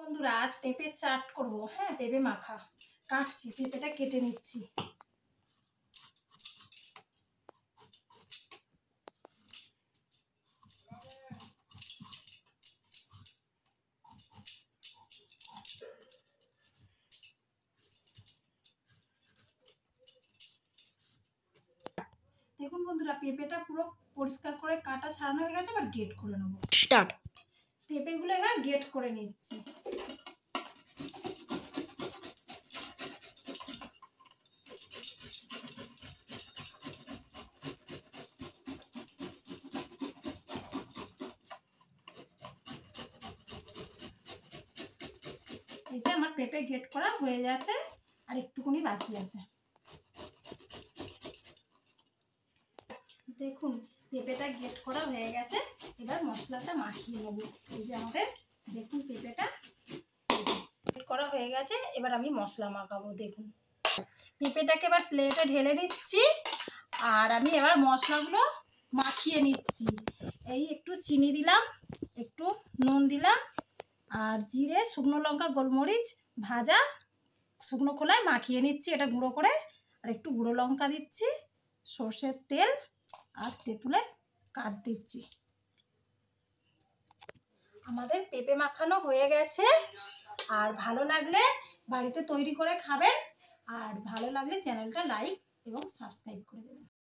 বন্ধুরা আজ পেঁপে চাট করব। হ্যাঁ, পেঁপে মাখা কাটছি, পেঁপেটা কেটে নিচ্ছি। দেখুন বন্ধুরা, পেঁপেটা পুরো পরিষ্কার করে কাটা ছাড়ানো হয়ে গেছে। এবার গ্রেট করে নেব। স্টার্ট। পেঁপেগুলো এবার গ্রেট করে নিচ্ছি। এই যে আমার পেঁপে গ্রেট করা হয়ে যাচ্ছে, আর একটুকুনি বাকি আছে। দেখুন পেঁপেটা গ্রেট করা হয়ে গেছে। এবার মশলাটা মাখিয়ে নেব। এই যে আমাদের দেখুন পেঁপেটা গ্রেট করা হয়ে গেছে। এবার আমি মশলা মাখাবো। দেখুন পেঁপেটাকে এবার প্লেটে ঢেলে নিচ্ছি, আর আমি এবার মশলাগুলো মাখিয়ে নিচ্ছি। এই একটু চিনি দিলাম, একটু নুন দিলাম, আর জিরে, শুকনো লঙ্কা, গোলমরিচ ভাজা শুকনো খোলায় মাখিয়ে নিচ্ছি এটা গুঁড়ো করে। আর একটু গুঁড়ো লঙ্কা দিচ্ছি, সর্ষের তেল আর তেঁতুলের কাঠ দিচ্ছি। আমাদের পেঁপে মাখানো হয়ে গেছে। আর ভালো লাগলে বাড়িতে তৈরি করে খাবেন, আর ভালো লাগলে চ্যানেলটা লাইক এবং সাবস্ক্রাইব করে দেবেন।